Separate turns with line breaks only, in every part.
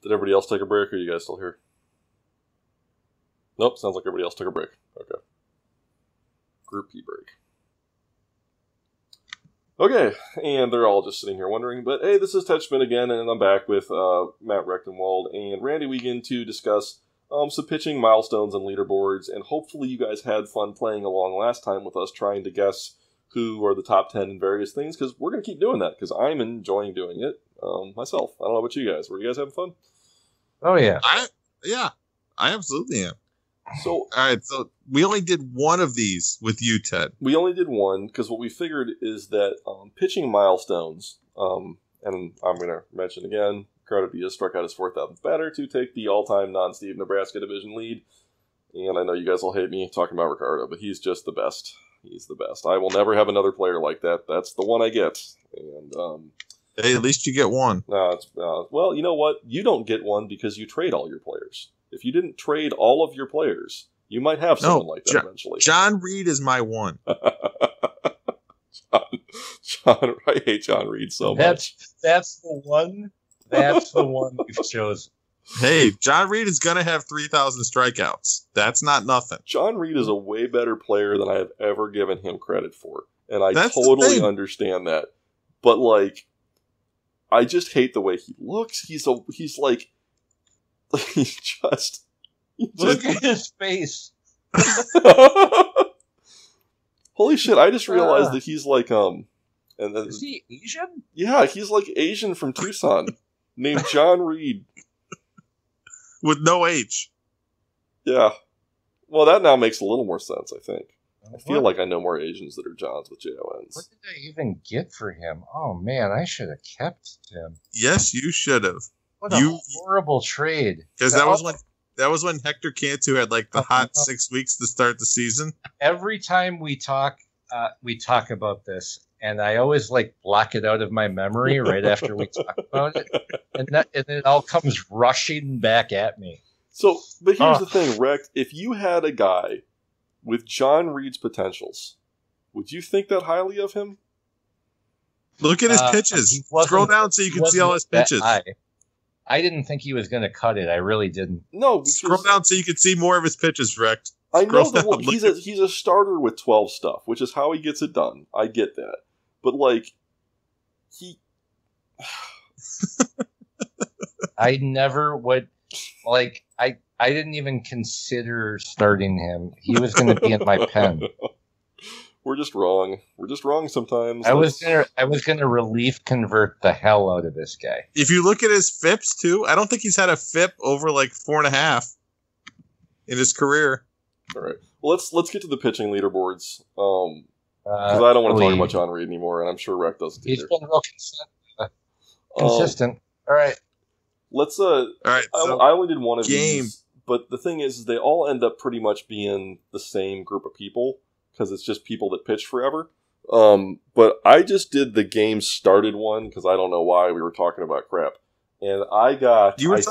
Did everybody else take a break, or are you guys still here? Nope, sounds like everybody else took a break. Okay. Group P break. Okay, and they're all just sitting here wondering, but hey, this is Tetchman again, and I'm back with Matt Rechtenwald and Randy Wiegand to discuss some pitching milestones and leaderboards, and hopefully you guys had fun playing along last time with us trying to guess who are the top 10 in various things, because we're going to keep doing that, because I'm enjoying doing it myself. I don't know about you guys. Were you guys having fun?
Oh, yeah.
I absolutely am.
So,
all right, so we only did one of these with you, Ted.
We only did one, because what we figured is that pitching milestones, and I'm going to mention again, Ricardo Diaz struck out his 4,000th batter to take the all-time non-Steve Nebraska division lead. And I know you guys will hate me talking about Ricardo, but he's just the best. He's the best. I will never have another player like that. That's the one I get. And
hey, at least you get one.
Well, you know what? You don't get one because you trade all your players. If you didn't trade all of your players, you might have someone like that eventually.
John Reed is my one.
John, I hate John Reed so much.
That's the one. That's the one you've chosen.
Hey, John Reed is going to have 3,000 strikeouts. That's not nothing.
John Reed is a way better player than I have ever given him credit for. And I totally understand that. But, like, I just hate the way he looks. He's like,
look at his face.
Holy shit, I just realized that he's like,
is he Asian?
Yeah, he's like Asian from Tucson, named John Reed.
With no H.
Yeah. Well, that now makes a little more sense, I think. I feel like I know more Asians that are Johns with J-O-Ns.
What did I even get for him? Oh, man, I should have kept him.
Yes, you should have.
What a horrible trade.
Because that was when Hector Cantu had like the hot 6 weeks to start the season. Every
time we talk about this, and I always like block it out of my memory right after we talk about it, and it all comes rushing back at me.
So, but here's the thing, Rex. If you had a guy with John Reed's potentials, would you think that highly of him?
Look at his pitches. Scroll down so you can see all his pitches.
I didn't think he was going to cut it. I really didn't.
No,
scroll down so you can see more of his pitches, Rex.
I know that he's a starter with 12 stuff, which is how he gets it done. I get that. But, like,
I never would, like, I didn't even consider starting him. He was going to be in my pen.
We're just wrong. We're just wrong sometimes.
I was gonna relief convert the hell out of this guy.
If you look at his FIPS too, I don't think he's had a FIP over like 4.5 in his career.
All right. Well, let's get to the pitching leaderboards. Because I don't want to talk about John Reed anymore, and I'm sure Rec doesn't either.
He's been real consistent. All right.
Let's.
All right. So
I only did one of these, but the thing is, they all end up pretty much being the same group of people. Because it's just people that pitch forever. But I just did the game started one because I don't know why we were talking about crap. And I got
you were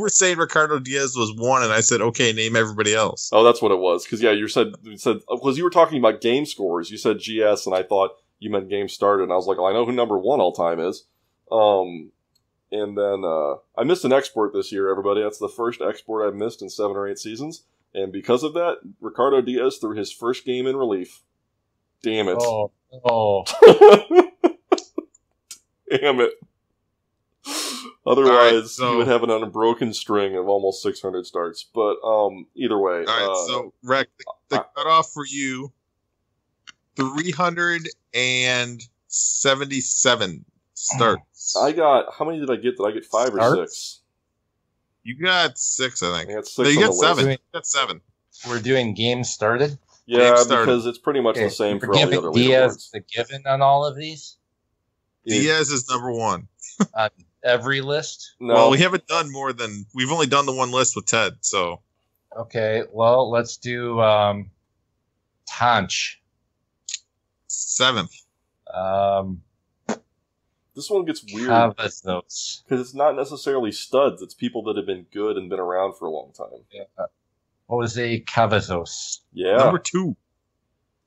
saying Ricardo Diaz was one, and I said okay, name everybody else.
Oh, that's what it was. Because you said because you were talking about game scores. You said GS, and I thought you meant game started, and I was like, well, I know who number one all time is. And then I missed an export this year. Everybody, that's the first export I've missed in 7 or 8 seasons. And because of that, Ricardo Diaz threw his first game in relief. Damn it.
Oh.
Damn it. Otherwise, you would have an unbroken string of almost 600 starts. But either way.
All right, so, Rec, the cutoff for you, 377 starts.
How many did I get? Did I get 5 or 6?
You got 6, I think.
I got 6.
No, you got 7. You got 7.
We're doing games started?
Yeah, because it's pretty much the same for all the other
Diaz the given on all of these?
Diaz is number 1.
On every list?
No.
Well, we haven't done we've only done the one list with Ted, so.
Okay, well, let's do Tanch.
7th.
This one gets weird
because
it's not necessarily studs. It's people that have been good and been around for a long time.
Yeah. Jose Cavazos.
Yeah.
Number 2.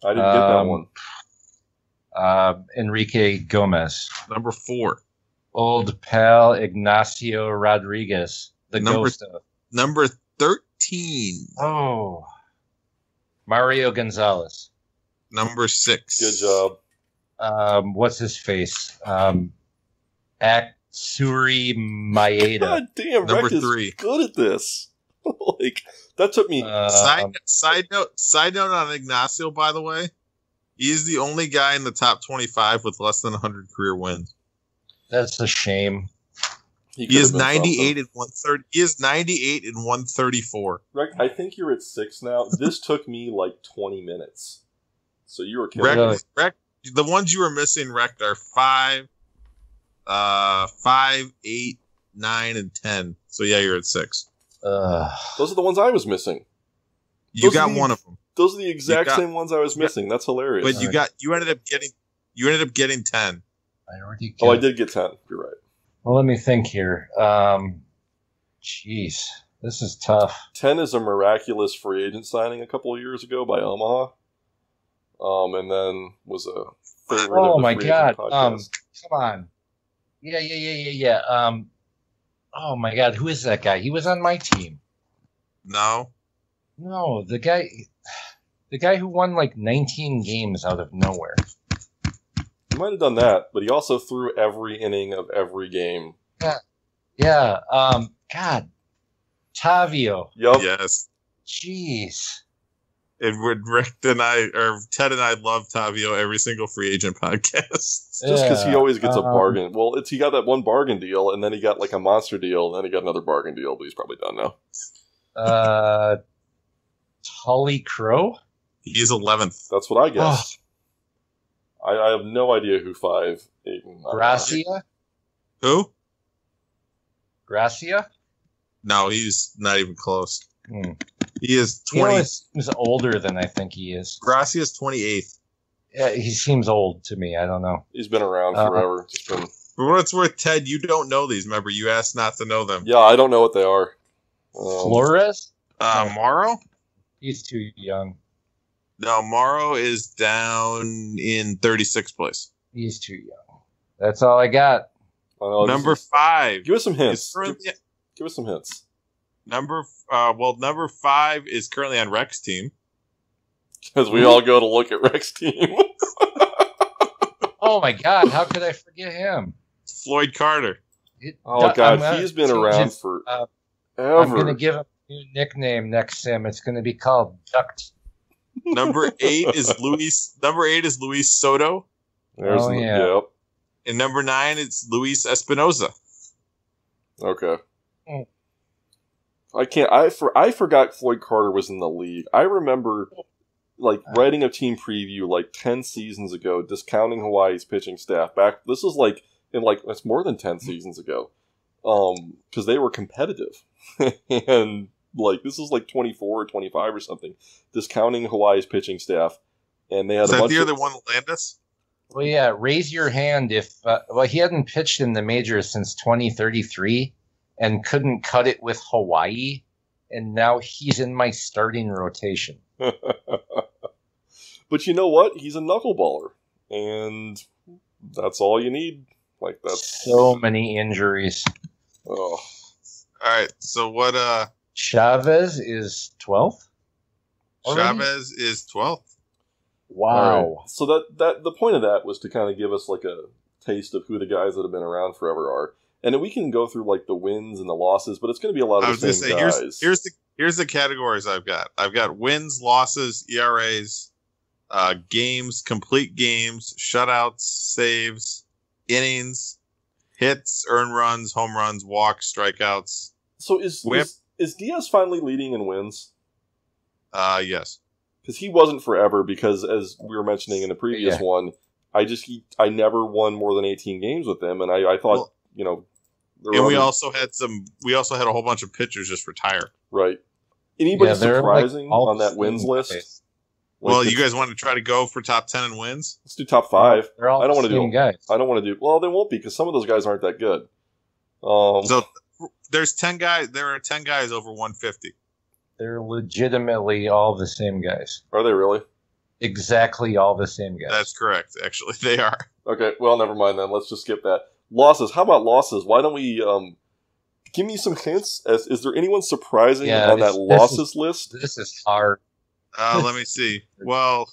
I didn't get that one.
Enrique Gomez.
Number 4.
Old pal Ignacio Rodriguez, the
Number-
ghost of.
Number 13.
Oh, Mario Gonzalez.
Number 6.
Good job.
What's his face? Aksuri Maeda.
God damn,
Number
Rec is
3.
good at this. Like, that took me...
Side note on Ignacio, by the way. He is the only guy in the top 25 with less than 100 career wins.
That's a shame.
He is 98 in 130. He is 98 in 134.
Rec, I think you're at 6 now. This took me like 20 minutes. So you were killing me.
Rec, the ones you were missing, Rec, are 5, 8, 9, and 10. So yeah, you're at 6.
Those are the ones I was missing.
You got one of them.
Those are the exact same ones I was missing. That's hilarious.
But you ended up getting 10.
I already.
I did get 10. You're right.
Well, let me think here. Jeez, this is tough.
10 is a miraculous free agent signing a couple of years ago by Omaha. And then was a favorite of
Oh
the
my
free
God!
agent podcast.
Come on. Yeah. Oh my God, who is that guy? He was on my team.
No.
No, the guy who won like 19 games out of nowhere.
He might have done that, but he also threw every inning of every game.
Yeah. God. Tavio.
Yup.
Yes.
Jeez.
Ted and I love Tavio every single free agent podcast.
Just because he always gets a
um,
bargain. Well, he got that one bargain deal, and then he got like a monster deal, and then he got another bargain deal, but he's probably done now.
Tully Crow?
He is 11th.
That's what I guess. I have no idea who 5, 8, and 9
Gracia?
Who?
Gracia?
No, he's not even close.
Hmm.
He is
He
20.
always seems older than I think he is.
Gracia's 28th.
Yeah, he seems old to me. I don't know.
He's been around forever. Just been...
For what it's worth, Ted, you don't know these. Remember, you asked not to know them.
Yeah, I don't know what they are.
Flores?
Morrow?
He's too young.
No, Morrow is down in 36th place.
He's too young. That's all I got.
Number 5.
Give us some hints.
Currently,
Give us some hints.
number 5 is currently on Rec's team.
Because we all go to look at Rec's team.
Oh my God! How could I forget him?
Floyd Carter.
Oh God, he's been around for ever.
I'm going to give him a new nickname next sim. It's going to be called Duct.
Number 8 is Luis. Number 8 is Luis Soto,
Yep.
and number 9 is Luis Espinoza.
Okay.
Mm.
I forgot Floyd Carter was in the league. I remember writing a team preview like 10 seasons ago, discounting Hawaii's pitching staff. This was it's more than 10 seasons ago. Because they were competitive. And this is like 24 or 25 or something, discounting Hawaii's pitching staff. And they had
Is that the year they won Landis?
Well, yeah. Raise your hand if he hadn't pitched in the majors since 2033 and couldn't cut it with Hawaii, and now he's in my starting rotation.
But you know what? He's a knuckleballer, and that's all you need. That's
so many injuries.
Oh,
all right. So what?
Chavez is 12th.
Chavez is 12th.
Wow.
Right. So that the point of that was to kind of give us like a taste of who the guys that have been around forever are, and then we can go through like the wins and the losses, but it's going to be a lot of the same guys.
Here's the categories I've got. I've got wins, losses, ERAs, games, complete games, shutouts, saves, innings, hits, earned runs, home runs, walks, strikeouts.
So is Diaz finally leading in wins?
Yes.
Because he wasn't forever. Because as we were mentioning in the previous one, I never won more than 18 games with him, and I thought
and we also had a whole bunch of pitchers just retire.
Right. Anybody surprising on that wins list?
Well, you guys want to try to go for top 10 in wins?
Let's do top 5.
They're all
I don't want to do
guys.
I don't want to do. Well, they won't be because some of those guys aren't that good.
So there's 10 guys. There are 10 guys over 150.
They're legitimately all the same guys.
Are they really?
Exactly all the same guys.
That's correct. Actually, they are.
Okay. Well, never mind then. Let's just skip that. Losses. How about losses? Why don't we give me some hints? Is there anyone surprising on that losses list?
This is hard.
Let me see. Well,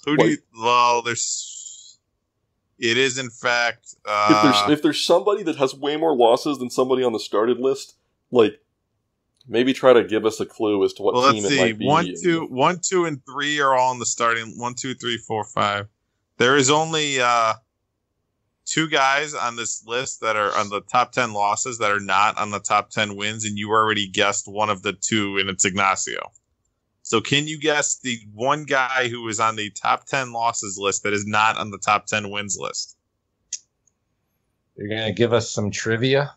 it is in fact.
If there's somebody that has way more losses than somebody on the started list, like maybe try to give us a clue as to what team it might be.
1, 2, and 3 are all in the starting. 1, 2, 3, 4, 5. There is only 2 guys on this list that are on the top 10 losses that are not on the top 10 wins, and you already guessed one of the 2, and it's Ignacio. So can you guess the one guy who is on the top 10 losses list that is not on the top 10 wins list?
You're going to give us some trivia?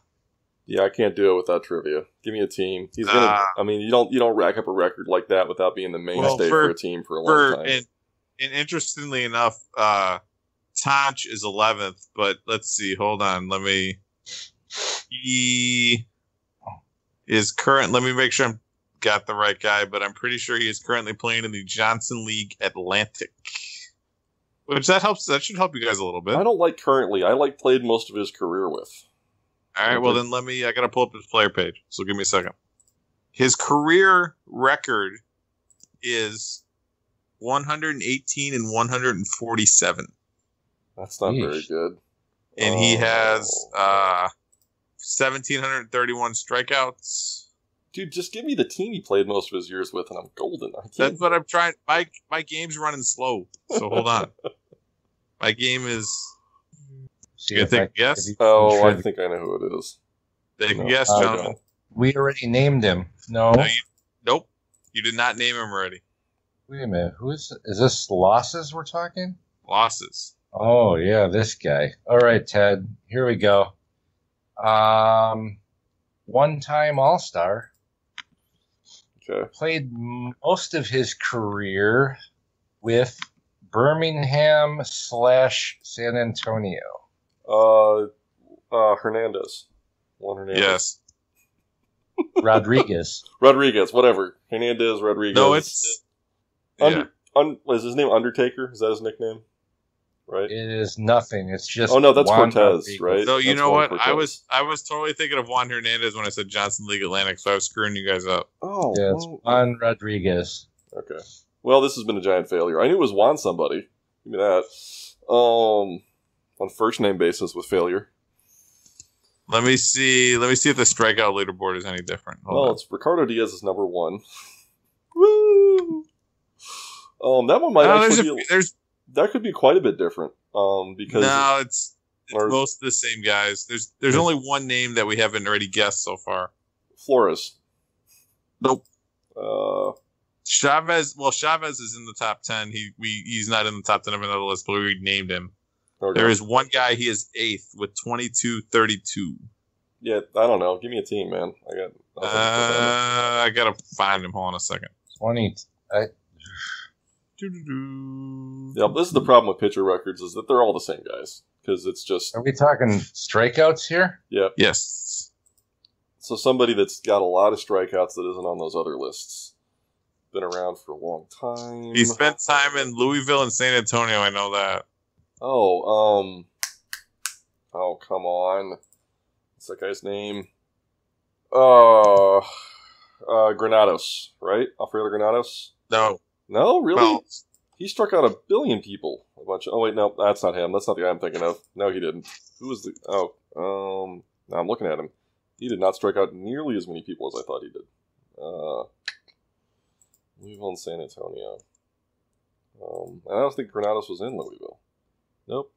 Yeah, I can't do it without trivia. Give me a team. He's gonna. I mean, you don't rack up a record like that without being the mainstay for a team for a long time.
And interestingly enough, Tanch is 11th, but let's see. Hold on. He is current. Let me make sure I'm got the right guy, but I'm pretty sure he is currently playing in the Johnson League Atlantic. Which that should help you guys a little bit.
I don't like currently. I like played most of his career with.
All right, well then I gotta pull up his player page. So give me a second. His career record is 118 and 147.
That's not very good.
And he has 1,731 strikeouts.
Dude, just give me the team he played most of his years with, and I'm golden.
That's what I'm trying. My game's running slow, so hold on. My game is. You gonna take a guess?
I think I know who it is.
Take a guess, Jonathan.
We already named him. No.
Nope. You did not name him already.
Wait a minute. Is this losses we're talking?
Losses.
Oh, yeah, this guy. All right, Ted. Here we go. One-time All-Star.
Okay.
Played most of his career with Birmingham/San Antonio.
Hernandez. Juan Hernandez.
Yes.
Rodriguez.
Whatever. Hernandez, Rodriguez.
No, it's...
is his name Undertaker? Is that his nickname? Right?
It is nothing. It's just...
Oh, no, that's
Juan
Cortez,
Rodriguez.
right?
So, you
that's
know
Juan
what?
Cortez.
I was totally thinking of Juan Hernandez when I said Johnson League Atlantic, so I was screwing you guys up.
Oh.
Yeah, it's Juan Rodriguez.
Okay. Well, this has been a giant failure. I knew it was Juan somebody. Give me that. On first name basis with failure.
Let me see if the strikeout leaderboard is any different. Hold on.
It's Ricardo Diaz is number 1. Woo! That one might actually that could be quite a bit different. Because
it's most of the same guys. There's only one name that we haven't already guessed so far.
Flores.
Nope. Chavez. Well, Chavez is in the top 10. He's not in the top 10 of another list, but we named him. Okay. There is one guy. He is 8th with 22-32.
Yeah, I don't know. Give me a team, man.
I gotta find him. Hold on a second.
20.
Yeah, this is the problem with pitcher records is that they're all the same guys because it's just.
Are we talking strikeouts here?
Yeah.
Yes.
So somebody that's got a lot of strikeouts that isn't on those other lists. Been around for a long time.
He spent time in Louisville and San Antonio. I know that.
Oh, come on. What's that guy's name? Granados, right? Alfredo Granados?
No.
No, really?
Well,
he struck out 1 billion people. Oh, wait, no, that's not him. That's not the guy I'm thinking of. No, he didn't. Who was the... now I'm looking at him. He did not strike out nearly as many people as I thought he did. Louisville and San Antonio. And I don't think Granados was in Louisville. Nope.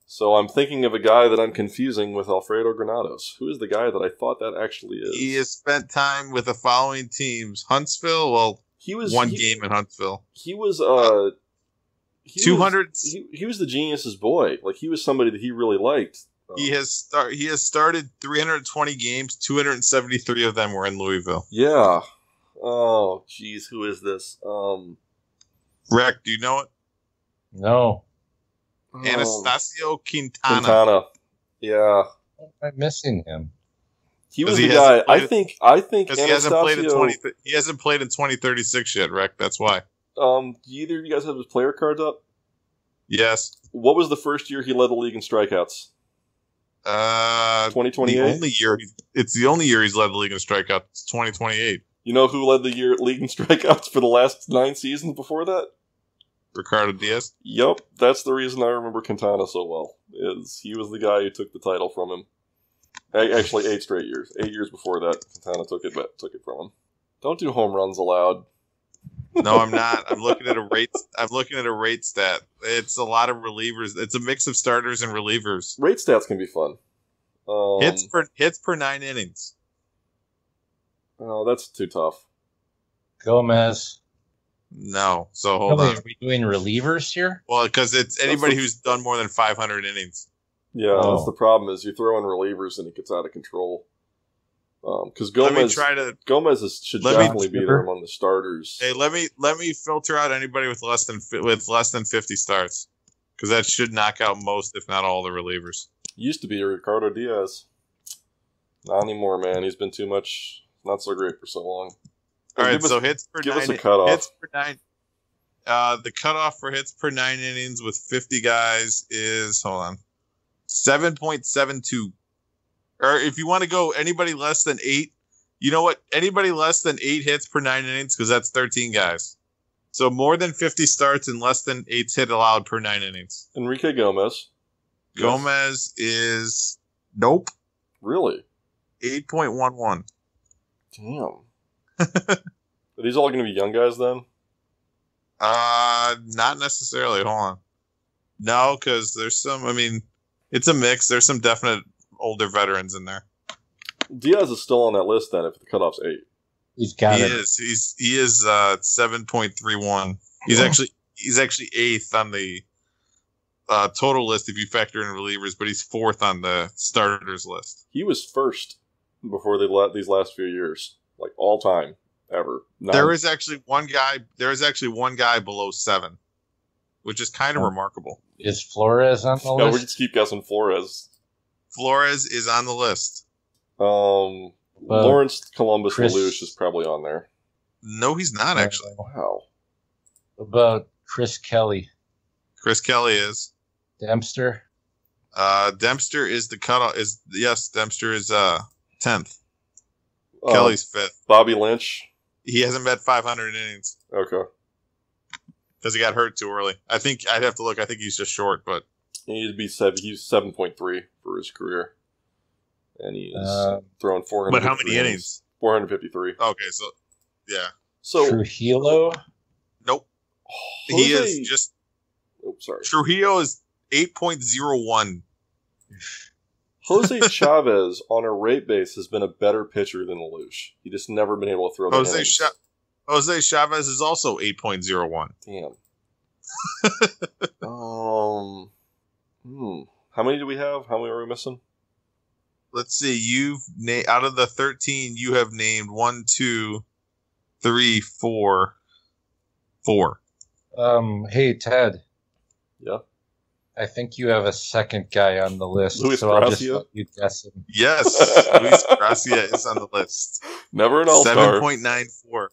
So I'm thinking of a guy that I'm confusing with Alfredo Granados. Who is the guy that I thought that actually is?
He has spent time with the following teams. Huntsville, well, he was game in Huntsville.
He was
200.
He was the genius's boy. Like he was somebody that he really liked.
He has started 320 games. 273 of them were in Louisville.
Yeah. Oh, jeez, who is this?
Rec, do you know it?
No.
Anastasio Quintana.
Yeah.
I'm missing him.
He was the guy. I think
Anastasio. He hasn't played in 2036 yet, Rec. That's why.
Do either of you guys have his player cards up?
Yes.
What was the first year he led the league in strikeouts? 2028?
It's the only year he's led the league in strikeouts. It's 2028.
You know who led the league in strikeouts for the last 9 seasons before that?
Ricardo Diaz.
Yep, that's the reason I remember Quintana so well. Is he was the guy who took the title from him. Actually, 8 straight years. 8 years before that, Quintana took it from him. Don't do home runs allowed.
No, I'm not. I'm looking at a rate stat. It's a lot of relievers. It's a mix of starters and relievers.
Rate stats can be fun.
Hits per 9 innings.
Oh, that's too tough.
Gomez.
No. So hold on.
Are we doing relievers here?
Well, because it's anybody who's done more than 500 innings.
Yeah, that's the problem. Is you throw in relievers and it gets out of control. Because Gomez should definitely be there among the starters.
Hey, let me filter out anybody with less than 50 starts, because that should knock out most, if not all, the relievers.
Used to be Ricardo Diaz. Not anymore, man. He's been too much. Not so great for so long.
All right, so hits per 9.
Give us a cutoff.
Hits per 9. The cutoff for hits per 9 innings with 50 guys is 7.72. Or if you want to go anybody less than 8, you know what? Anybody less than 8 hits per 9 innings, because that's 13 guys. So more than 50 starts and less than 8 hits allowed per 9 innings.
Enrique Gomez.
Gomez is nope.
Really?
8.11.
Damn. Are these all going to be young guys then?
Not necessarily. Hold on. No, because there's some. I mean, it's a mix. There's some definite older veterans in there.
Diaz is still on that list then if the cutoff's 8.
He's got it.
He is 7.31. He's actually 8th on the total list if you factor in relievers, but he's 4th on the starters list.
He was first before these last few years, like all time ever.
There is actually one guy below 7, which is kind of remarkable.
Is Flores on the list?
No, we just keep guessing Flores.
Flores is on the list.
Lawrence Columbus Lelouch is probably on there.
No, he's not actually.
Wow.
What about Chris Kelly?
Chris Kelly is.
Dempster?
Dempster is the cutoff. Dempster is 10th. Kelly's 5th.
Bobby Lynch?
He hasn't met 500 innings.
Okay.
Because he got hurt too early. I think I'd have to look. I think he's just short, but
he's 7.3 for his career. And he's throwing 400.
But how many innings?
453.
Okay, so yeah.
So
Trujillo?
Nope. He is just.
Oh, sorry.
Trujillo is 8.01.
Jose Chavez on a rate base has been a better pitcher than Lelouch. He just never been able to throw the
Jose Chavez is also 8.01.
Damn. How many do we have? How many are we missing?
Let's see. Out of the 13, you have named 1, 2, 3, 4.
Hey, Ted.
Yeah?
I think you have a second guy on the list,
Luis
so
Gracia?
I'll just let you guess him.
Yes, Luis Gracia is on the list.
Never an all-star.
7.94.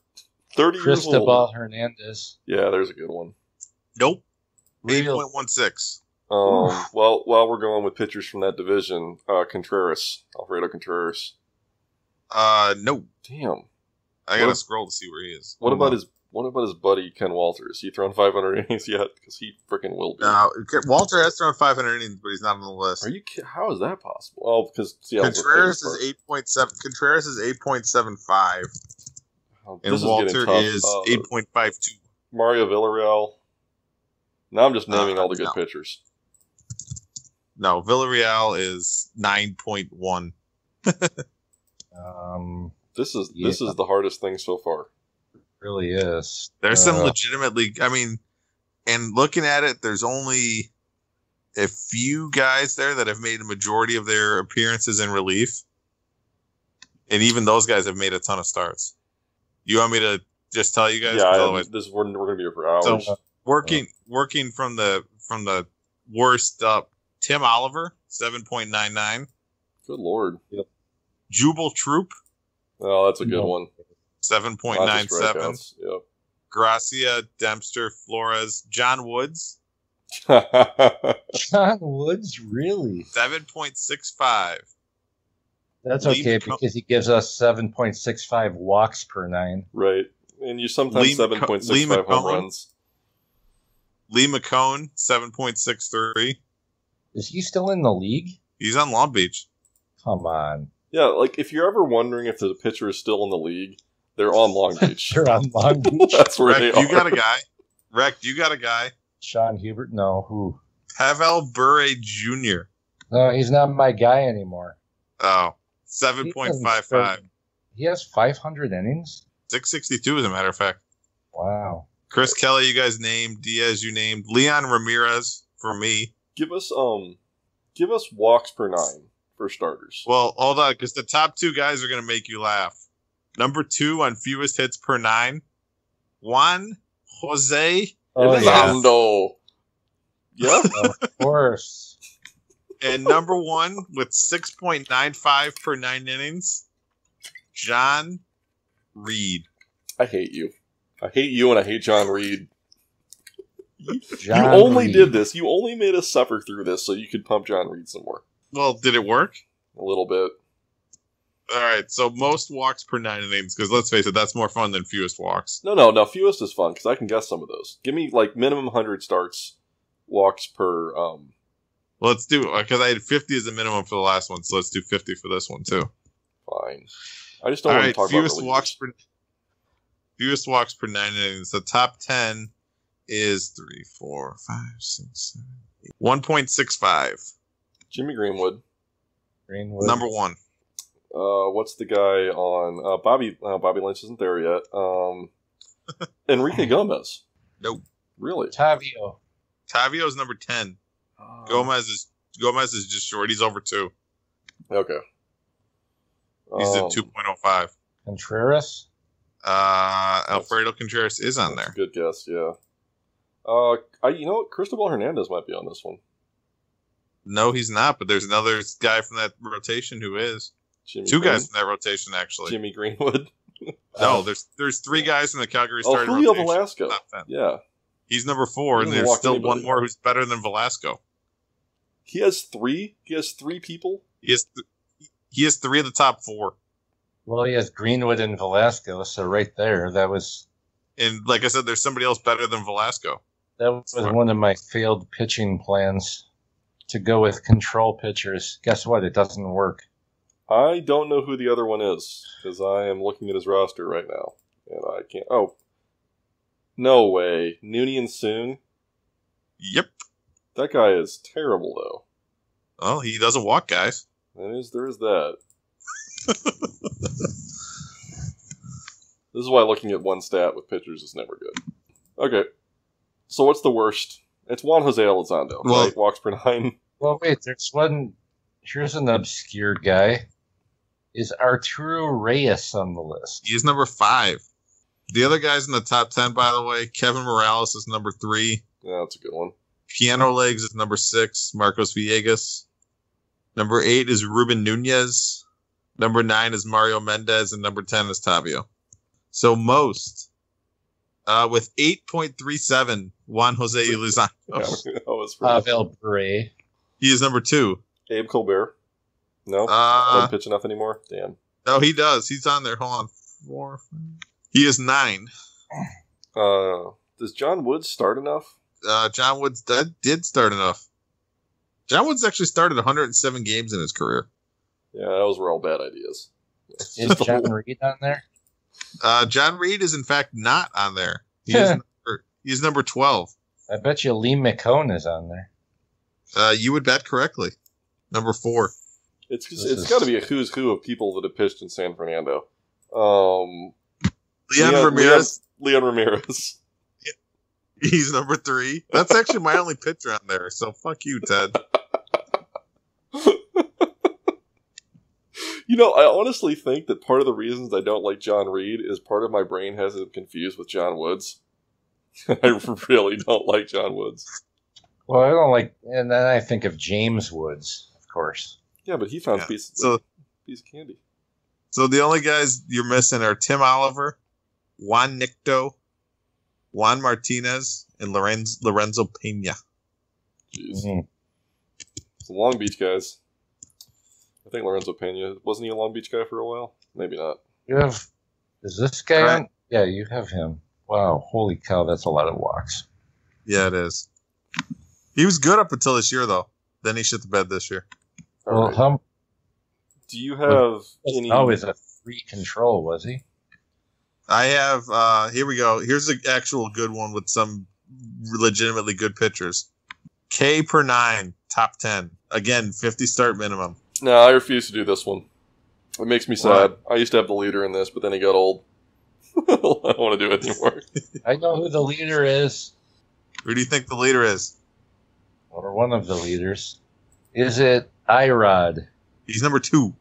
30 years old.
Cristobal Hernandez.
Yeah, there's a good one.
Nope. 8.16.
Well, while we're going with pitchers from that division, Alfredo Contreras.
No.
Damn.
I gotta scroll to see where he is.
What about his buddy Ken Walters? He thrown 500 innings yet? Because he freaking will be.
No, Walter has thrown 500 innings, but he's not on the list.
Are you kidding? How is that possible? Oh, because
Contreras is 8.7. Contreras is 8.75, and Walter is 8.52.
Mario Villarreal. Now I'm just naming all the good pitchers.
No, Villarreal is 9.1.
This is the hardest thing so far.
Really is.
There's some legitimately. I mean, and looking at it, there's only a few guys there that have made a majority of their appearances in relief, and even those guys have made a ton of starts. You want me to just tell you guys?
Yeah, we're going to be here for hours.
So, working from the worst up, Tim Oliver, 7.99.
Good lord.
Yep.
Jubal Troop.
Oh, that's a good one.
7.97.
Yep.
Gracia, Dempster, Flores, John Woods.
John Woods, really?
7.65.
That's
Lee
okay
McComb-
because he gives us 7.65 walks per 9.
Right. And you sometimes
Lee
7.65 home
McComb.
runs.
Lee McCone, 7.63.
Is he still in the league?
He's on Long Beach.
Come on.
Yeah, like if you're ever wondering if the pitcher is still in the league, they're on Long Beach.
They're on Long Beach.
That's where they
Rec,
are.
you got a guy. Rec, you got a guy.
Sean Hubert? No, who?
Pavel Bure Jr.
No, he's not my guy anymore.
Oh, 7.55.
He has 500 innings?
662, as a matter of fact.
Wow.
Chris Kelly, you guys named. Diaz, you named. Leon Ramirez for me.
Give us walks per 9 for starters.
Well, hold on, because the top two guys are going to make you laugh. Number 2 on fewest hits per 9, Juan Jose
Oh, yeah.
Elizondo. Yeah.
Of course.
And number 1 with 6.95 per 9 innings, John Reed.
I hate you. I hate you and I hate John Reed.
John
you only
Reed.
did this. You only made us suffer through this so you could pump John Reed some more.
Well, did it work?
A little bit.
All right, so most walks per 9 innings, because let's face it, that's more fun than fewest walks.
No. Fewest is fun because I can guess some of those. Give me like minimum 100 starts, walks per.
Well, let's do, because I had 50 as a minimum for the last one, so let's do 50 for this one too.
Fine. I just don't
All
want
right,
to talk
fewest
about
fewest walks per 9 innings. The top 10 is 3, 4, 5, 6, 7, 8. 1.65.
Jimmy Greenwood.
Greenwood.
Number 1.
What's the guy on Bobby? Bobby Lynch isn't there yet. Enrique Gomez.
Nope.
Really?
Tavio.
Tavio's number 10. Gomez is just short. He's over 2.
Okay.
He's at 2.05.
Contreras.
Alfredo Contreras is on
That's a
there.
good guess. Yeah. You know what? Cristobal Hernandez might be on this one.
No, he's not, but there's another guy from that rotation who is.
Jimmy
Two
Green-
guys from that rotation, actually.
Jimmy Greenwood.
No, there's 3 guys from the Calgary
Oh,
starting
Julio
rotation.
Velasco.
Top 10.
Yeah.
He's number 4, and
He doesn't
there's
walk
still
anybody.
one more who's better than Velasco.
He has 3. He has 3 people.
He has 3 of the top 4.
Well, he has Greenwood and Velasco, so right there, that was
And like I said, there's somebody else better than Velasco.
one of my failed pitching plans to go with control pitchers. Guess what? It doesn't work.
I don't know who the other one is because I am looking at his roster right now and I can't. Oh, no way! Nooney Soon.
Yep.
That guy is terrible though.
Well, he doesn't walk guys.
There is that. This is why looking at one stat with pitchers is never good. Okay, so what's the worst? It's Juan Jose Elizondo,
Well-
right? Walks per 9.
Well, wait, there's one. Here's an obscure guy. Is Arturo Reyes on the list?
He's number 5. The other guys in the top 10, by the way, Kevin Morales is number 3.
Yeah, that's a good one.
Piano Legs is number 6. Marcos Villegas. Number 8 is Ruben Nunez. Number 9 is Mario Mendez. And number 10 is Tavio. So most, with 8.37, Juan Jose Elizondo.
Yeah, that was pretty-
Pavel Bure.
He is number 2.
Abe Colbert. No,
Uh,
doesn't pitch enough anymore. Damn.
No, he does. He's on there. Hold on. 4, 5. He is 9.
Does John Woods start enough?
John Woods did start enough. John Woods actually started 107 games in his career.
Yeah, those were all bad ideas.
Is John Reed on there?
John Reed is in fact not on there. He's number 12.
I bet you Lee McCone is on there.
You would bet correctly. Number 4.
It's got to be a who's who of people that have pitched in San Fernando.
Leon Ramirez.
Leon Ramirez.
He's number 3. That's actually my only pitcher on there. So fuck you, Ted.
You know, I honestly think that part of the reasons I don't like John Reed is part of my brain has it confused with John Woods. I really don't like John Woods.
Well, I don't like, and then I think of James Woods, of course.
Yeah, but he found
Yeah.
a piece of candy.
So the only guys you're missing are Tim Oliver, Juan Nicto, Juan Martinez, and Lorenzo Pena.
Jeez.
Mm.
It's the Long Beach guys. I think Lorenzo Pena, wasn't he a Long Beach guy for a while? Maybe not.
You have, is this guy
Right.
on? Yeah, you have him. Wow, holy cow, that's a lot of walks.
Yeah, it is. He was good up until this year, though. Then he shit the bed this year.
All
Well,
right.
how
Do you have any?
always a free control, was he?
I have, here we go. Here's an actual good one with some legitimately good pitchers. K per 9, top 10. Again, 50 start minimum.
No, I refuse to do this one. It makes me sad. I used to have the leader in this, but then he got old. I don't want to do it anymore.
I know who the leader is,
Who do you think the leader is?
or one of the leaders. Is it Irod?
He's number 2.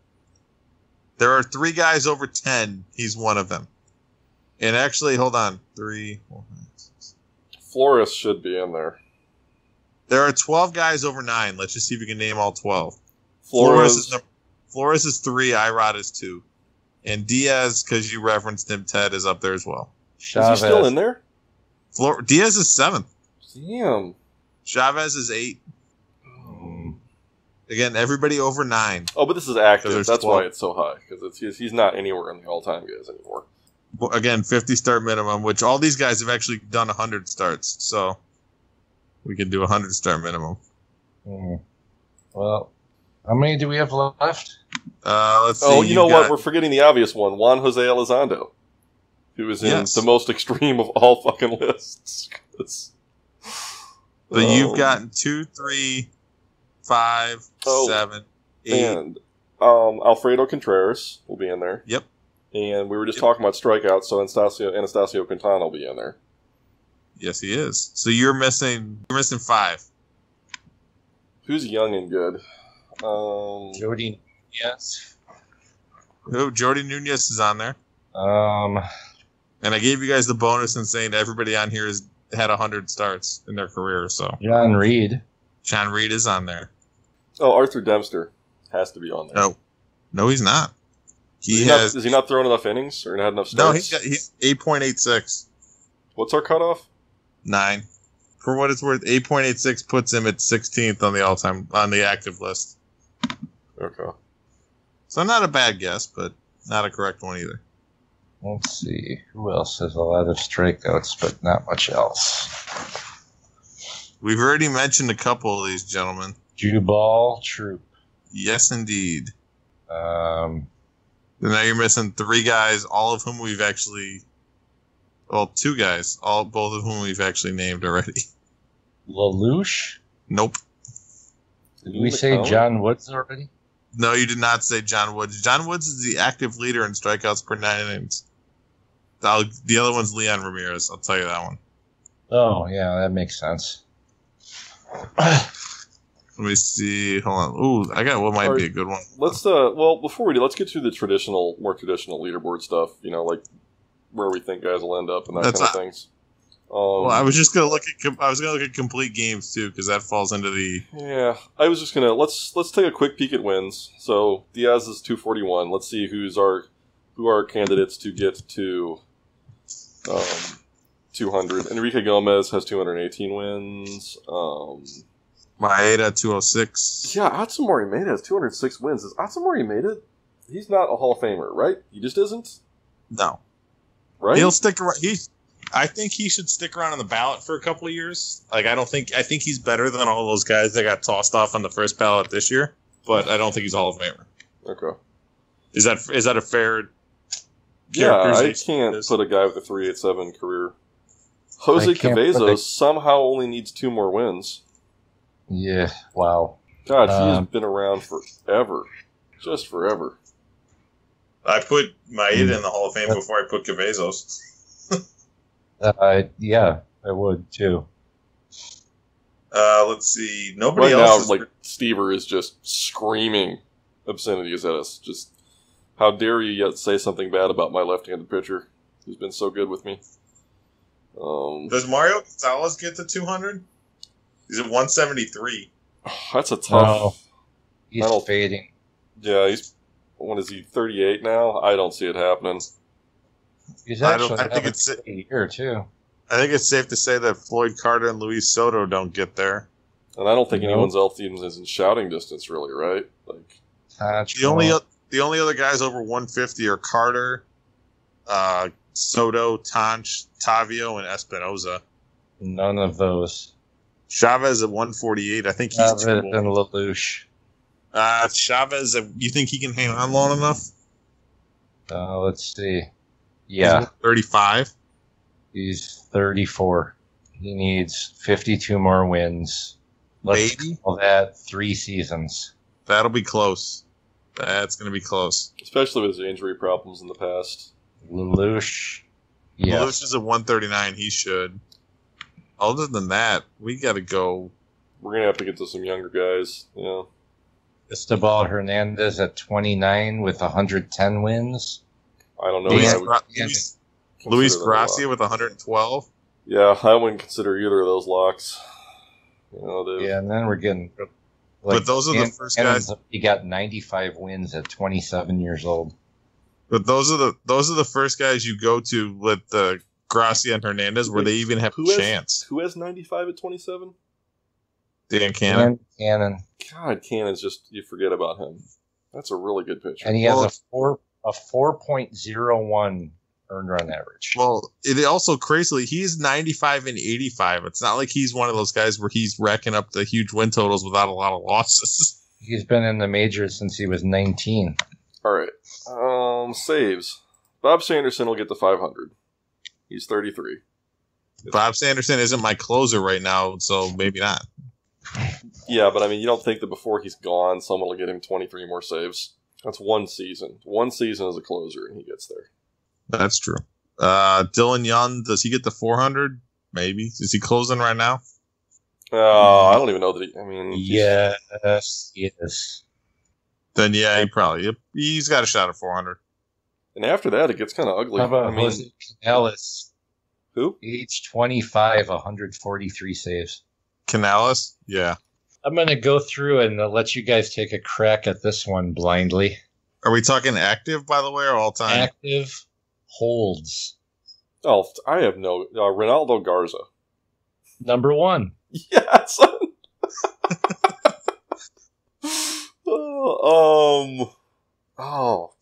There are 3 guys over 10. He's one of them. And actually, hold on. 3, 4, 5, 6.
Flores should be in there.
There are 12 guys over 9. Let's just see if we can name all 12.
Flores.
Flores is 3. Irod is 2. And Diaz, because you referenced him, Ted, is up there as well.
Is he still in there?
Diaz is 7th.
Damn.
Chavez is 8. Again, everybody over 9.
Oh, but this is active.
there's
That's
12.
why it's so high. Because he's not anywhere in the all-time guys anymore.
Well, again, 50 start minimum, which all these guys have actually done 100 starts. So we can do a 100 start minimum.
Well, how many do we have left?
Let's see.
Oh, you know what? We're forgetting the obvious one. Juan Jose Elizondo. Who is in the most extreme of all fucking lists.
So you've gotten 2, 3, 5, 7, 8.
And Alfredo Contreras will be in there.
Yep.
And we were just talking about strikeouts, so Anastasio Quintana will be in there.
Yes, he is. So you're missing 5.
Who's young and good?
Jody Nunez.
Who? Jordy Nunez is on there.
And
I gave you guys the bonus in saying everybody on here has had 100 starts in their career. So
John Reed.
John Reed is on there.
Oh, Arthur Dempster has to be on there.
No, he's not.
Is he not throwing enough innings or not enough starts?
No, he's 8.86.
What's our cutoff?
9. For what it's worth, 8.86 puts him at 16th on the all-time on the active list.
Okay.
So not a bad guess, but not a correct one either.
Let's see. Who else has a lot of strikeouts, but not much else?
We've already mentioned a couple of these gentlemen.
Jubal Troop.
Yes, indeed.
Um,
Now you're missing 3 guys, all of whom we've actually... Well, 2 guys, both of whom we've actually named already.
Lelouch?
Nope.
Did we say John Woods already?
No, you did not say John Woods. John Woods is the active leader in strikeouts per 9 innings. The other one's Leon Ramirez. I'll tell you that one.
Oh, yeah, that makes sense.
Let me see. Hold on. Ooh, I got what might be a good one.
Let's before we do, let's get through the more traditional leaderboard stuff. You know, like where we think guys will end up and that kind of things.
Well, I was just gonna look at complete games too, because that falls into the.
Yeah, I was just gonna let's take a quick peek at wins. So Diaz is 241. Let's see who are candidates to get to 200. Enrique Gomez has 218 wins.
Maeda 206.
Yeah, Atsumori Maeda has 206 wins. Is Atsumori Maeda? He's not a Hall of Famer, right? He just isn't.
No,
right?
He'll stick around. I think he should stick around on the ballot for a couple of years. I think he's better than all those guys that got tossed off on the first ballot this year. But I don't think he's a Hall of Famer.
Okay.
Is that a fair?
Yeah, I can't put a guy with a 387 career. Jose Cavazos somehow only needs 2 more wins.
Yeah, wow.
God, he has been around forever. Just forever.
I put Maeda in the Hall of Fame before I put Cavazos.
Yeah, I would too.
Let's see. Nobody
right
else.
Now, Stever is just screaming obscenities at us. Just, how dare you yet say something bad about my left-handed pitcher, who's been so good with me.
Does Mario Gonzalez get to 200? He's at 173.
That's a tough.
No, he's fading.
Yeah, what is he, 38 now? I don't see it happening.
He's actually
I think it's
a year too.
I think it's safe to say that Floyd Carter and Luis Soto don't get there.
And I don't think anyone else even is in shouting distance, really, right? Like
the only other guys over 150 are Carter, Soto, Tanch, Tavio, and Espinoza.
None of those.
Chavez at 148. I think he's
Chavez and Lelouch.
Chavez, you think he can hang on long enough?
Let's see. Yeah.
35.
He's 34. He needs 52 more wins. Let's call that 3 seasons.
That'll be close. That's going to be close.
Especially with his injury problems in the past.
Lelouch. Yeah.
Lelouch is at 139. He should. Other than that, we got to go.
We're going to have to get to some younger guys. Yeah.
Cristobal Hernandez at 29 with 110 wins.
I don't know.
Luis Gracia with 112.
Yeah, I wouldn't consider either of those locks.
Yeah, and then we're getting.
But those are the first guys.
He got 95 wins at 27 years old.
But those are the first guys you go to with the Gracia and Hernandez, where they even have a chance.
Who has 95 at 27?
Dan Cannon.
God, Cannon's just, you forget about him. That's a really good pitcher.
And he has a 4.01 earned run average.
Well, it also crazily, he's 95 and 85. It's not like he's one of those guys where he's racking up the huge win totals without a lot of losses.
He's been in the majors since he was 19.
All right. Saves. Bob Sanderson will get to 500. He's 33.
Bob Sanderson isn't my closer right now, so maybe not.
Yeah, but I mean, you don't think that before he's gone, someone will get him 23 more saves? That's one season. One season as a closer, and he gets there.
That's true. Dylan Young, does he get to 400? Maybe. Is he closing right now?
I don't even know that he... I mean...
Yes.
Then, yeah, he's got a shot at 400.
And after that, it gets kind of ugly.
How about Jose Canales?
Who?
Age 25, 143 saves.
Canales? Yeah.
I'm going to go through and let you guys take a crack at this one blindly.
Are we talking active, by the way, or all time?
Active holds.
Oh, I have no... Ronaldo Garza.
Number 1.
Yes!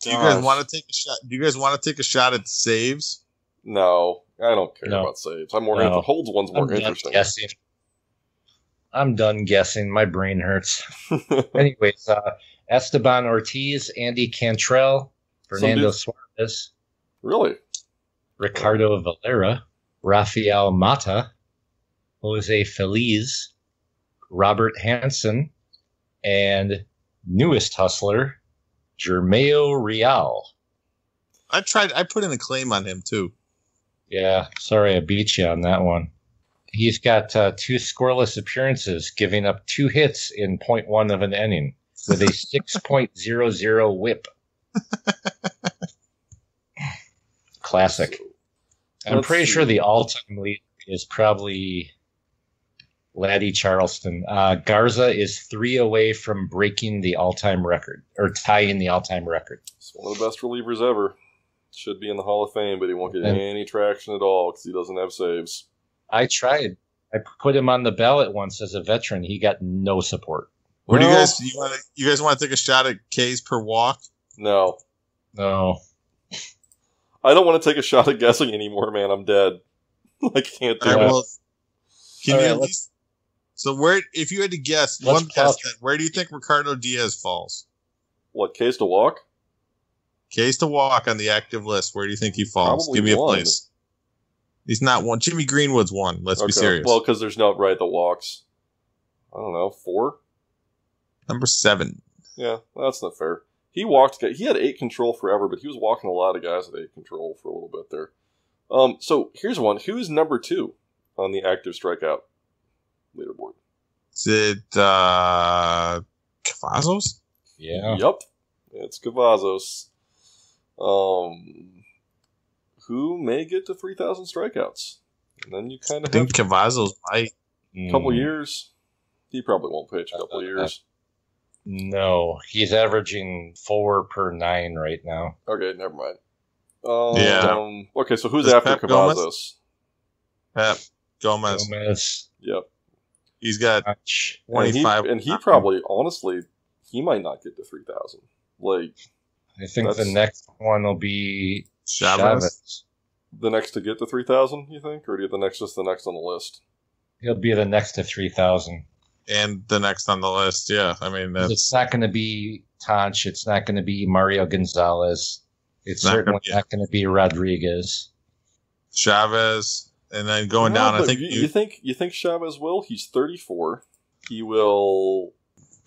Do you guys want to take a shot? Do you guys want to take a shot at saves?
No, I don't care about saves. I'm more interested. Holds one's more interesting.
I'm done guessing. My brain hurts. Anyways, Esteban Ortiz, Andy Cantrell, Fernando Suarez.
Really?
Ricardo Valera, Rafael Mata, Jose Feliz, Robert Hansen, and newest hustler, Jermeo Real.
I put in a claim on him, too.
Yeah, sorry I beat you on that one. He's got 2 scoreless appearances, giving up 2 hits in 0.1 of an inning, with a 6.00 whip. Classic. I'm pretty sure the all-time lead is probably Laddie Charleston. Garza is 3 away from breaking the all-time record, or tying the all-time record.
It's one of the best relievers ever. Should be in the Hall of Fame, but he won't get any traction at all because he doesn't have saves.
I tried. I put him on the ballot once as a veteran. He got no support.
What do you guys want to take a shot at Ks per walk?
No.
I
don't want to take a shot at guessing anymore, man. I'm dead. I can't do that.
So where, if you had to guess, where do you think Ricardo Diaz falls?
What, Ks to walk?
Ks to walk on the active list. Where do you think he falls?
Probably
Give me
one.
a place. He's not one. Jimmy Greenwood's one. Let's be serious.
Well, because there's no the walks. I don't know, 4?
Number 7.
Yeah, that's not fair. He walked. He had 8 control forever, but he was walking a lot of guys with 8 control for a little bit there. So here's one. Who's number 2 on the active strikeout leaderboard?
Is it Cavazos?
Yeah.
Yep. It's Cavazos. Who may get to 3,000 strikeouts. And then you kind of
think Cavazos might.
A couple years. He probably won't pitch a couple years.
No, he's averaging 4 per 9 right now.
Okay, never mind. Okay, so who's
Is
after
Pep
Cavazos?
Pep Gomez.
Yep.
He's got
Much.
25.
And he probably, honestly, he might not get to 3,000. Like,
I think the
that's-
next one will be
Chavez.
Chavez.
the next to get to 3,000, you think? Or do you just the next on the list?
He'll be the next to 3,000.
And the next on the list, yeah. I mean,
It's not going to be Tanch. It's not going to be Mario Gonzalez. It's
Not
certainly
gonna be-
not going to be Rodriguez.
Chavez, and then going
No,
down. I
but
think
you think Chavez will? He's 34. He will.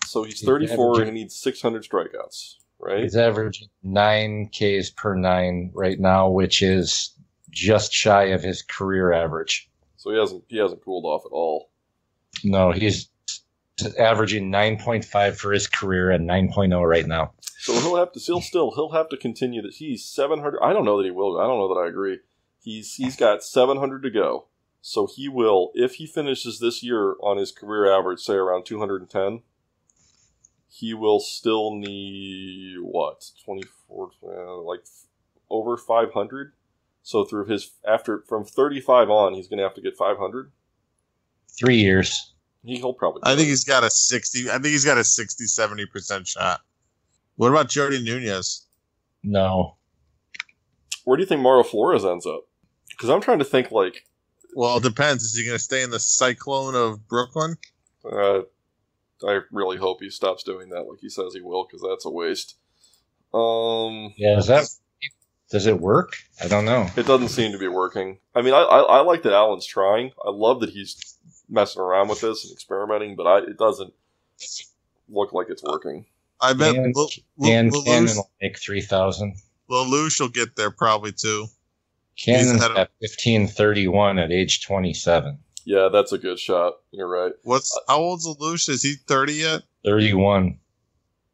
So he's 34 and he needs 600 strikeouts, right?
He's averaging 9 Ks per 9 right now, which is just shy of his career average.
So he hasn't cooled off at all.
No, he's averaging 9.5 for his career and 9.0 right now.
So he'll have to continue that. He's 700. I don't know that he will. I don't know that I agree. He's got 700 to go. So he will, if he finishes this year on his career average, say around 210, he will still need, 24, like over 500? So through from 35 on, he's going to have to get 500?
3 years.
He'll probably.
I think he's got a 60-70% shot. What about Jody Nunez?
No.
Where do you think Mario Flores ends up? Because I'm trying to think, like,
Well, it depends. Is he going to stay in the cyclone of Brooklyn?
I really hope he stops doing that like he says he will, because that's a waste.
Yeah, does it work? I don't know.
It doesn't seem to be working. I mean, I like that Allen's trying. I love that he's messing around with this and experimenting, but it doesn't look like it's working.
I bet
Dan Cannon will make 3,000.
Lelouch will get there probably too.
Cannon's
had
at 1531 at age 27.
Yeah, that's a good shot. You're right.
How old's Lelouch? Is he 30 yet?
31.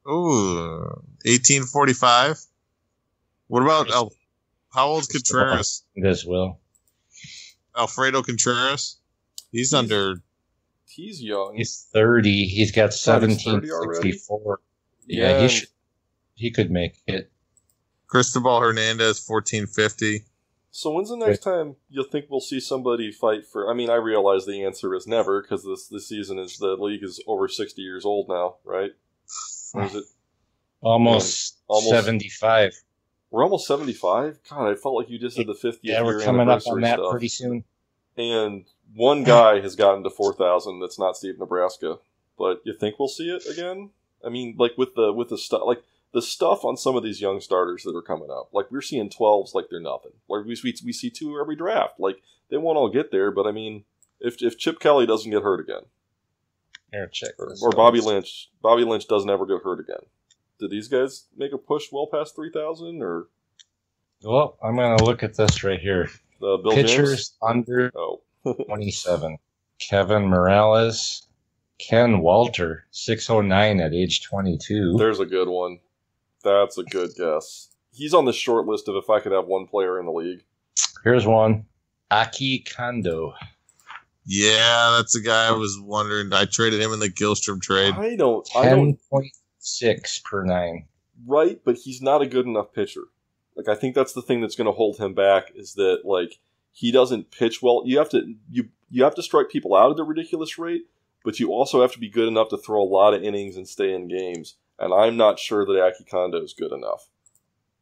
Ooh, 1845. What about how old's Contreras?
As well.
Alfredo Contreras? He's under.
He's young.
He's 30. He's got
He's 30
1764.
Yeah,
Yeah, he could make it.
Cristobal Hernandez, 1450.
So when's the next time you'll think we'll see somebody fight for? I mean, I realize the answer is never, because this season the league is over 60 years old now, right? Or is it
Almost 75.
We're almost 75. God, I felt like you just did the 50th
Yeah, we're
year
coming up
anniversary
on that
stuff.
pretty soon.
And one guy has gotten to 4,000. That's not Steve Nebraska. But you think we'll see it again? I mean, like with the stuff, like the stuff on some of these young starters that are coming up. Like we're seeing 12s like they're nothing. Like we see 2 every draft. Like they won't all get there, but I mean, if Chip Kelly doesn't get hurt again,
Here, check this
or
out.
Bobby Lynch doesn't ever get hurt again. Did these guys make a push well past 3,000 or?
Well, I'm going to look at this right here.
Bill
Pitchers
James?
under
Oh.
27. Kevin Morales. Ken Walter, 609 at age 22.
There's a good one. That's a good guess. He's on the short list of if I could have one player in the league.
Here's one. Aki Kondo.
Yeah, that's a guy I was wondering. I traded him in the Gilstrom trade.
I don't
10.6 per 9.
right, but he's not a good enough pitcher. Like I think that's the thing that's going to hold him back is that like he doesn't pitch well. You have to strike people out at a ridiculous rate, but you also have to be good enough to throw a lot of innings and stay in games. And I'm not sure that Aki Kondo is good enough.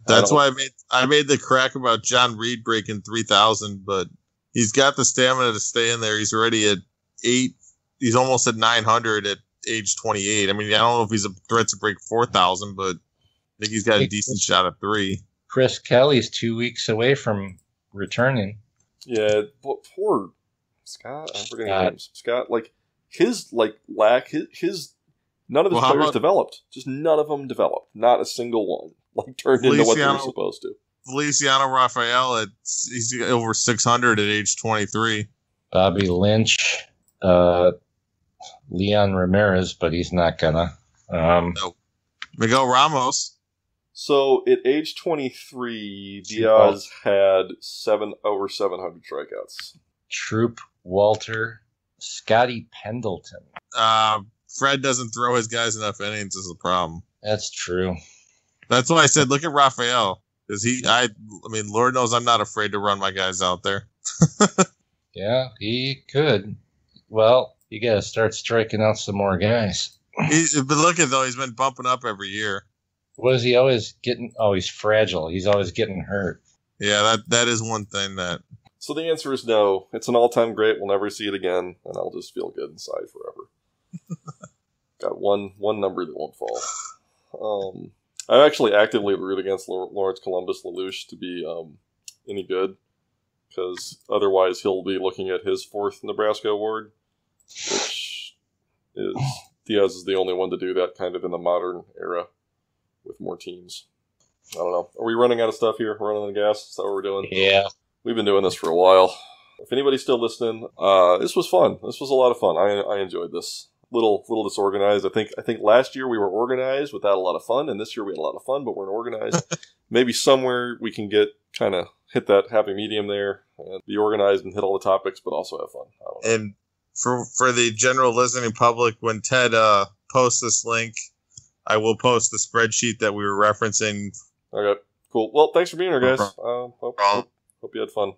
That's why I made the crack about John Reed breaking 3,000, but he's got the stamina to stay in there. He's already at 8. He's almost at 900 at age 28. I mean, I don't know if he's a threat to break 4,000, but I think he's got a decent shot at 3.
Chris Kelly's 2 weeks away from returning.
Yeah, but poor Scott. I'm forgetting his names. Scott, like his none of his players developed. Just none of them developed. Not a single one. Like turned into what they were supposed to.
Feliciano Rafael he's over 600 at age 23.
Bobby Lynch, Leon Ramirez, but he's not gonna.
No. Miguel Ramos.
So at age 23, Diaz had over 700 strikeouts.
Troop Walter, Scotty Pendleton.
Fred doesn't throw his guys enough innings is the problem.
That's true.
That's why I said look at Rafael. Because I mean, Lord knows I'm not afraid to run my guys out there.
Yeah, he could. Well, You got to start striking out some more guys.
But look at though, he's been bumping up every year.
Was he always getting? Oh, he's fragile. He's always getting hurt.
Yeah, that is one thing that.
So the answer is no. It's an all-time great. We'll never see it again, and I'll just feel good inside forever. Got one number that won't fall. I actually actively root against Lawrence Columbus LaLoosh to be any good, because otherwise he'll be looking at his 4th Nebraska award, which is Diaz is the only one to do that kind of in the modern era with more teams. I don't know. Are we running out of stuff here? Running out of gas? Is that what we're doing?
Yeah.
We've been doing this for a while. If anybody's still listening, this was fun. This was a lot of fun. I enjoyed this. Little disorganized. I think last year we were organized without a lot of fun, and this year we had a lot of fun, but we're organized. Maybe somewhere we can get kind of hit that happy medium there and be organized and hit all the topics, but also have fun. I don't know.
And for the general listening public, when Ted posts this link, I will post the spreadsheet that we were referencing.
Okay, cool. Well, thanks for being here, guys. Hope you had fun.